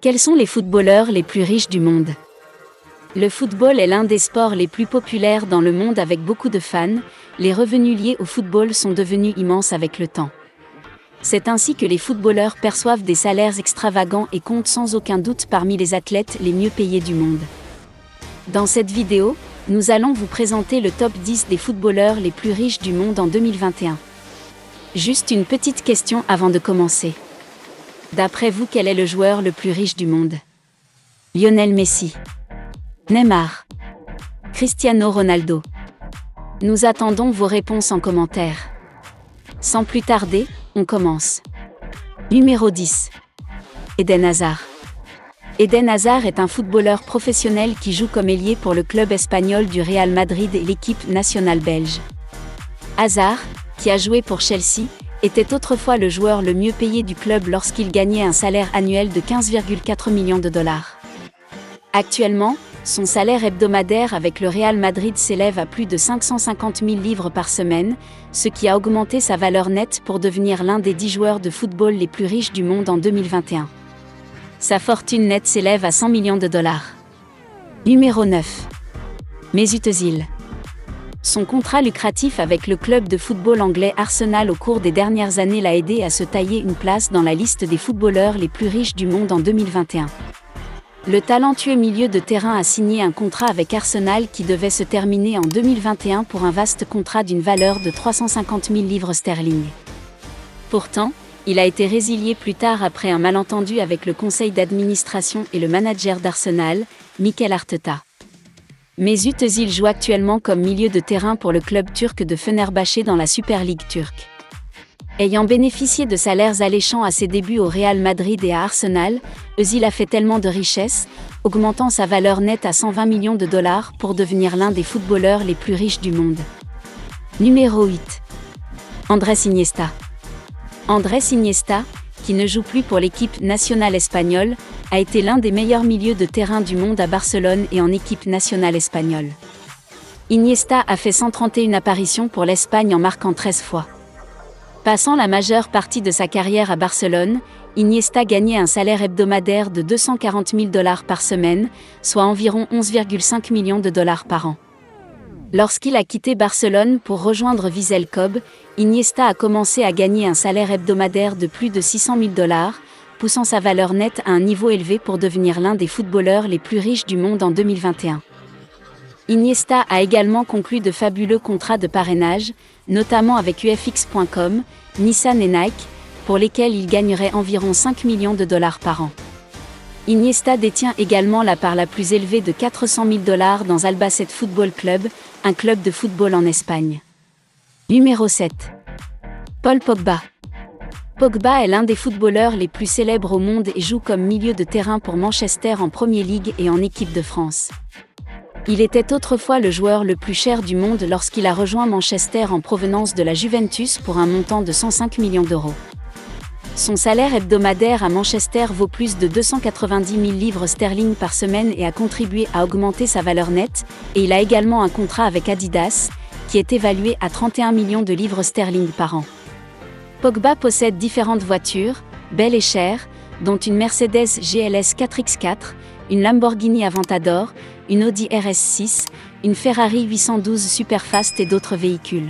Quels sont les footballeurs les plus riches du monde? Le football est l'un des sports les plus populaires dans le monde avec beaucoup de fans. Les revenus liés au football sont devenus immenses avec le temps. C'est ainsi que les footballeurs perçoivent des salaires extravagants et comptent sans aucun doute parmi les athlètes les mieux payés du monde. Dans cette vidéo, nous allons vous présenter le top 10 des footballeurs les plus riches du monde en 2021. Juste une petite question avant de commencer. D'après vous, quel est le joueur le plus riche du monde? Lionel Messi, Neymar, Cristiano Ronaldo? Nous attendons vos réponses en commentaire. Sans plus tarder, on commence. Numéro 10. Eden Hazard. Eden Hazard est un footballeur professionnel qui joue comme ailier pour le club espagnol du Real Madrid et l'équipe nationale belge. Hazard, qui a joué pour Chelsea, était autrefois le joueur le mieux payé du club lorsqu'il gagnait un salaire annuel de 15,4 millions de dollars. Actuellement, son salaire hebdomadaire avec le Real Madrid s'élève à plus de 550 000 livres par semaine, ce qui a augmenté sa valeur nette pour devenir l'un des 10 joueurs de football les plus riches du monde en 2021. Sa fortune nette s'élève à 100 millions de dollars. Numéro 9. Mesut Özil. Son contrat lucratif avec le club de football anglais Arsenal au cours des dernières années l'a aidé à se tailler une place dans la liste des footballeurs les plus riches du monde en 2021. Le talentueux milieu de terrain a signé un contrat avec Arsenal qui devait se terminer en 2021 pour un vaste contrat d'une valeur de 350 000 livres sterling. Pourtant, il a été résilié plus tard après un malentendu avec le conseil d'administration et le manager d'Arsenal, Mikel Arteta. Mesut Özil joue actuellement comme milieu de terrain pour le club turc de Fenerbahçe dans la Super League turque. Ayant bénéficié de salaires alléchants à ses débuts au Real Madrid et à Arsenal, Özil a fait tellement de richesses, augmentant sa valeur nette à 120 millions de dollars pour devenir l'un des footballeurs les plus riches du monde. Numéro 8. Andrés Iniesta. Andrés Iniesta, qui ne joue plus pour l'équipe nationale espagnole, a été l'un des meilleurs milieux de terrain du monde à Barcelone et en équipe nationale espagnole. Iniesta a fait 131 apparitions pour l'Espagne en marquant 13 fois. Passant la majeure partie de sa carrière à Barcelone, Iniesta gagnait un salaire hebdomadaire de 240 000 dollars par semaine, soit environ 11,5 millions de dollars par an. Lorsqu'il a quitté Barcelone pour rejoindre Vissel Kobe, Iniesta a commencé à gagner un salaire hebdomadaire de plus de 600 000 dollars, poussant sa valeur nette à un niveau élevé pour devenir l'un des footballeurs les plus riches du monde en 2021. Iniesta a également conclu de fabuleux contrats de parrainage, notamment avec UFX.com, Nissan et Nike, pour lesquels il gagnerait environ 5 millions de dollars par an. Iniesta détient également la part la plus élevée de 400 000 dollars dans Albacete Football Club, un club de football en Espagne. Numéro 7. Paul Pogba. Pogba est l'un des footballeurs les plus célèbres au monde et joue comme milieu de terrain pour Manchester en Premier League et en équipe de France. Il était autrefois le joueur le plus cher du monde lorsqu'il a rejoint Manchester en provenance de la Juventus pour un montant de 105 millions d'euros. Son salaire hebdomadaire à Manchester vaut plus de 290 000 livres sterling par semaine et a contribué à augmenter sa valeur nette, et il a également un contrat avec Adidas, qui est évalué à 31 millions de livres sterling par an. Pogba possède différentes voitures, belles et chères, dont une Mercedes GLS 4x4, une Lamborghini Aventador, une Audi RS6, une Ferrari 812 Superfast et d'autres véhicules.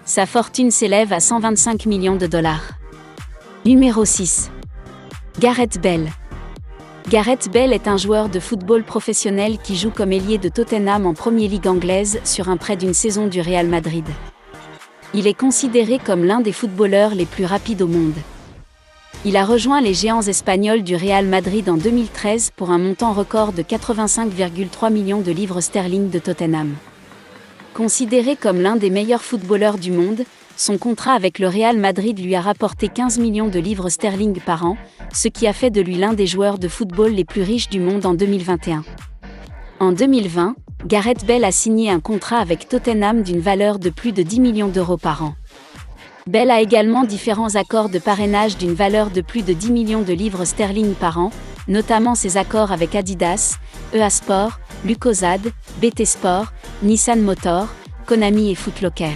Sa fortune s'élève à 125 millions de dollars. Numéro 6. Gareth Bale. Gareth Bale est un joueur de football professionnel qui joue comme ailier de Tottenham en Premier League anglaise sur un prêt d'une saison du Real Madrid. Il est considéré comme l'un des footballeurs les plus rapides au monde. Il a rejoint les géants espagnols du Real Madrid en 2013 pour un montant record de 85,3 millions de livres sterling de Tottenham. Considéré comme l'un des meilleurs footballeurs du monde, son contrat avec le Real Madrid lui a rapporté 15 millions de livres sterling par an, ce qui a fait de lui l'un des joueurs de football les plus riches du monde en 2021. En 2020, Gareth Bale a signé un contrat avec Tottenham d'une valeur de plus de 10 millions d'euros par an. Bale a également différents accords de parrainage d'une valeur de plus de 10 millions de livres sterling par an, notamment ses accords avec Adidas, EA Sport, Lucozade, BT Sport, Nissan Motor, Konami et Foot Locker.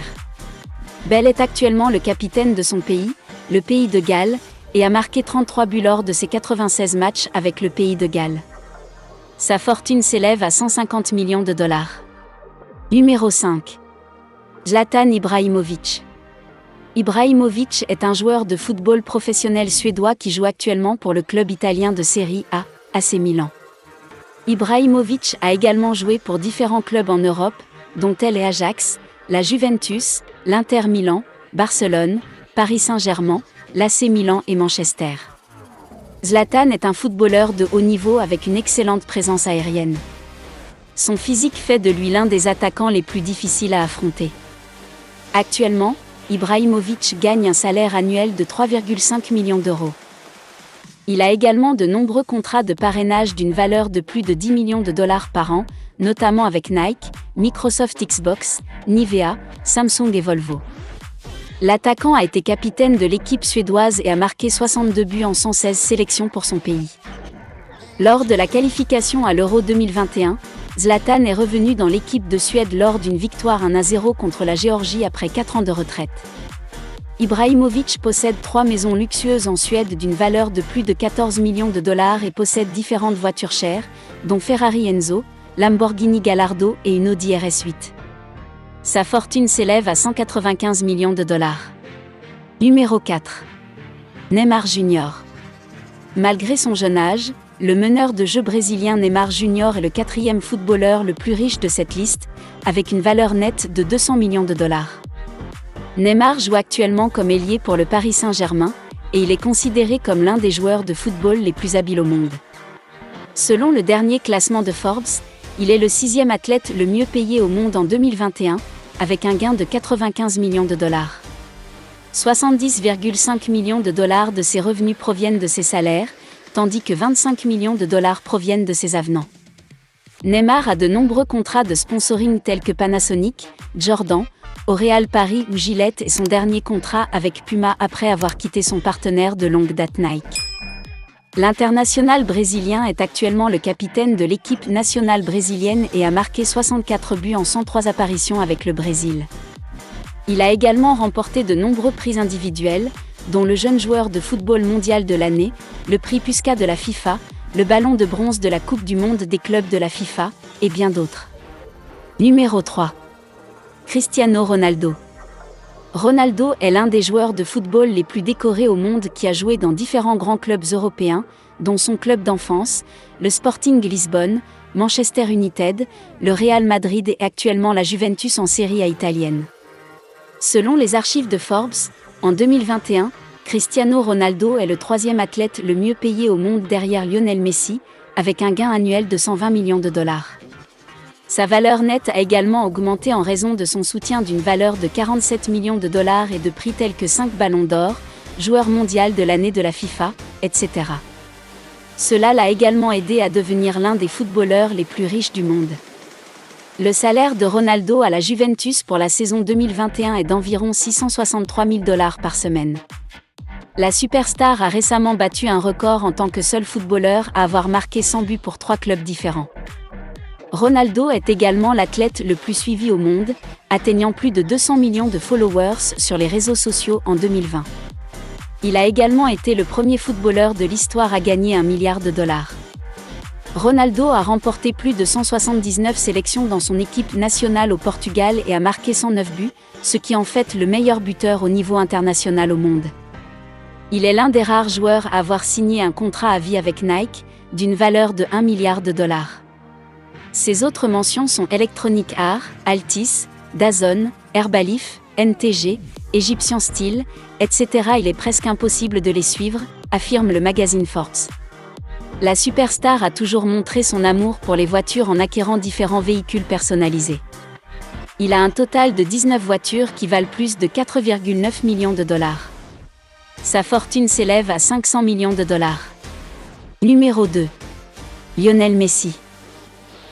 Bale est actuellement le capitaine de son pays, le pays de Galles, et a marqué 33 buts lors de ses 96 matchs avec le pays de Galles. Sa fortune s'élève à 150 millions de dollars. Numéro 5. Zlatan Ibrahimović. Ibrahimović est un joueur de football professionnel suédois qui joue actuellement pour le club italien de Série A, AC Milan. Ibrahimović a également joué pour différents clubs en Europe, dont tel est Ajax, la Juventus, l'Inter Milan, Barcelone, Paris Saint-Germain, l'AC Milan et Manchester. Zlatan est un footballeur de haut niveau avec une excellente présence aérienne. Son physique fait de lui l'un des attaquants les plus difficiles à affronter. Actuellement, Ibrahimović gagne un salaire annuel de 3,5 millions d'euros. Il a également de nombreux contrats de parrainage d'une valeur de plus de 10 millions de dollars par an, notamment avec Nike, Microsoft Xbox, Nivea, Samsung et Volvo. L'attaquant a été capitaine de l'équipe suédoise et a marqué 62 buts en 116 sélections pour son pays. Lors de la qualification à l'Euro 2021, Zlatan est revenu dans l'équipe de Suède lors d'une victoire 1-0 contre la Géorgie après 4 ans de retraite. Ibrahimović possède 3 maisons luxueuses en Suède d'une valeur de plus de 14 millions de dollars et possède différentes voitures chères, dont Ferrari Enzo, Lamborghini Gallardo et une Audi RS8. Sa fortune s'élève à 195 millions de dollars. Numéro 4. Neymar Jr. Malgré son jeune âge, le meneur de jeu brésilien Neymar Jr. est le 4e footballeur le plus riche de cette liste, avec une valeur nette de 200 millions de dollars. Neymar joue actuellement comme ailier pour le Paris Saint-Germain, et il est considéré comme l'un des joueurs de football les plus habiles au monde. Selon le dernier classement de Forbes, il est le 6e athlète le mieux payé au monde en 2021, avec un gain de 95 millions de dollars. 70,5 millions de dollars de ses revenus proviennent de ses salaires, tandis que 25 millions de dollars proviennent de ses avenants. Neymar a de nombreux contrats de sponsoring tels que Panasonic, Jordan, au Real Paris ou Gillette et son dernier contrat avec Puma après avoir quitté son partenaire de longue date Nike. L'international brésilien est actuellement le capitaine de l'équipe nationale brésilienne et a marqué 64 buts en 103 apparitions avec le Brésil. Il a également remporté de nombreux prix individuels, dont le jeune joueur de football mondial de l'année, le prix Puskás de la FIFA, le ballon de bronze de la Coupe du monde des clubs de la FIFA, et bien d'autres. Numéro 3. Cristiano Ronaldo. Ronaldo est l'un des joueurs de football les plus décorés au monde qui a joué dans différents grands clubs européens, dont son club d'enfance, le Sporting Lisbonne, Manchester United, le Real Madrid et actuellement la Juventus en Serie A italienne. Selon les archives de Forbes, en 2021, Cristiano Ronaldo est le 3e athlète le mieux payé au monde derrière Lionel Messi, avec un gain annuel de 120 millions de dollars. Sa valeur nette a également augmenté en raison de son soutien d'une valeur de 47 millions de dollars et de prix tels que 5 ballons d'or, joueur mondial de l'année de la FIFA, etc. Cela l'a également aidé à devenir l'un des footballeurs les plus riches du monde. Le salaire de Ronaldo à la Juventus pour la saison 2021 est d'environ 663 000 dollars par semaine. La superstar a récemment battu un record en tant que seul footballeur à avoir marqué 100 buts pour 3 clubs différents. Ronaldo est également l'athlète le plus suivi au monde, atteignant plus de 200 millions de followers sur les réseaux sociaux en 2020. Il a également été le premier footballeur de l'histoire à gagner 1 milliard de dollars. Ronaldo a remporté plus de 179 sélections dans son équipe nationale au Portugal et a marqué 109 buts, ce qui en fait le meilleur buteur au niveau international au monde. Il est l'un des rares joueurs à avoir signé un contrat à vie avec Nike, d'une valeur de 1 milliard de dollars. Ses autres mentions sont Electronic Arts, Altis, DAZN, Herbalife, NTG, Egyptian Steel, etc. Il est presque impossible de les suivre, affirme le magazine Forbes. La superstar a toujours montré son amour pour les voitures en acquérant différents véhicules personnalisés. Il a un total de 19 voitures qui valent plus de 4,9 millions de dollars. Sa fortune s'élève à 500 millions de dollars. Numéro 2. Lionel Messi.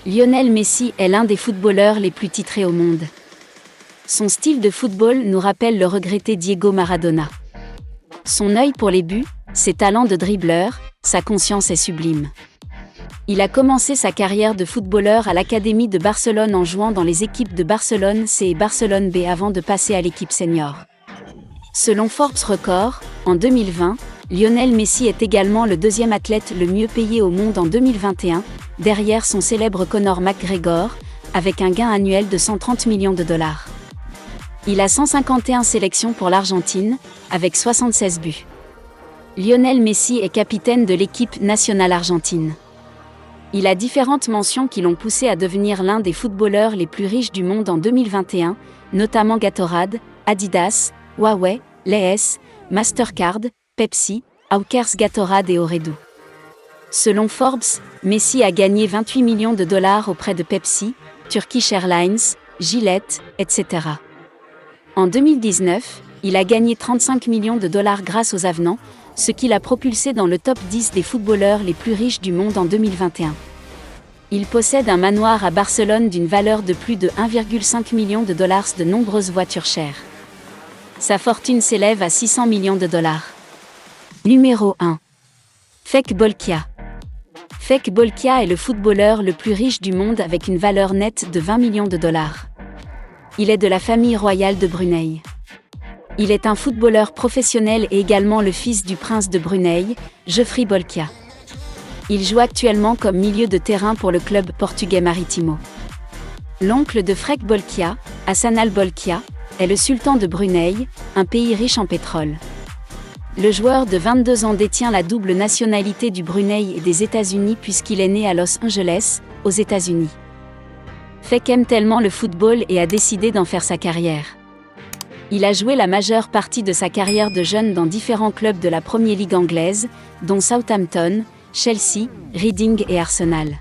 Lionel Messi est l'un des footballeurs les plus titrés au monde. Son style de football nous rappelle le regretté Diego Maradona. Son œil pour les buts, ses talents de dribbleur, sa conscience est sublime. Il a commencé sa carrière de footballeur à l'Académie de Barcelone en jouant dans les équipes de Barcelone C et Barcelone B avant de passer à l'équipe senior. Selon Forbes Record, en 2020, Lionel Messi est également le deuxième athlète le mieux payé au monde en 2021, derrière son célèbre Conor McGregor, avec un gain annuel de 130 millions de dollars. Il a 151 sélections pour l'Argentine, avec 76 buts. Lionel Messi est capitaine de l'équipe nationale argentine. Il a différentes mentions qui l'ont poussé à devenir l'un des footballeurs les plus riches du monde en 2021, notamment Gatorade, Adidas, Huawei, Lay's, Mastercard, Pepsi, Hawkers Gatorade et Ooredoo. Selon Forbes, Messi a gagné 28 millions de dollars auprès de Pepsi, Turkish Airlines, Gillette, etc. En 2019, il a gagné 35 millions de dollars grâce aux avenants, ce qui l'a propulsé dans le top 10 des footballeurs les plus riches du monde en 2021. Il possède un manoir à Barcelone d'une valeur de plus de 1,5 million de dollars, de nombreuses voitures chères. Sa fortune s'élève à 600 millions de dollars. Numéro 1. Fek Bolkia. Fek Bolkia est le footballeur le plus riche du monde avec une valeur nette de 20 millions de dollars. Il est de la famille royale de Brunei. Il est un footballeur professionnel et également le fils du prince de Brunei, Geoffrey Bolkia. Il joue actuellement comme milieu de terrain pour le club portugais Marítimo. L'oncle de Fek Bolkia, Hassan al-Bolkia, est le sultan de Brunei, un pays riche en pétrole. Le joueur de 22 ans détient la double nationalité du Brunei et des États-Unis puisqu'il est né à Los Angeles, aux États-Unis. Fek aime tellement le football et a décidé d'en faire sa carrière. Il a joué la majeure partie de sa carrière de jeune dans différents clubs de la Premier League anglaise, dont Southampton, Chelsea, Reading et Arsenal.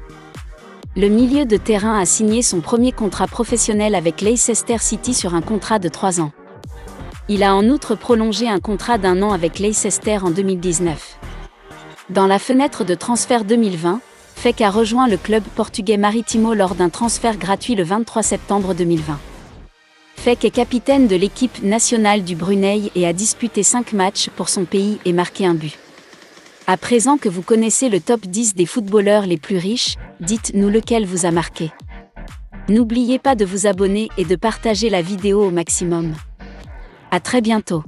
Le milieu de terrain a signé son premier contrat professionnel avec Leicester City sur un contrat de 3 ans. Il a en outre prolongé un contrat d'1 an avec Leicester en 2019. Dans la fenêtre de transfert 2020, Fek a rejoint le club portugais Marítimo lors d'un transfert gratuit le 23 septembre 2020. Fek est capitaine de l'équipe nationale du Brunei et a disputé 5 matchs pour son pays et marqué un but. À présent que vous connaissez le top 10 des footballeurs les plus riches, dites-nous lequel vous a marqué. N'oubliez pas de vous abonner et de partager la vidéo au maximum. À très bientôt.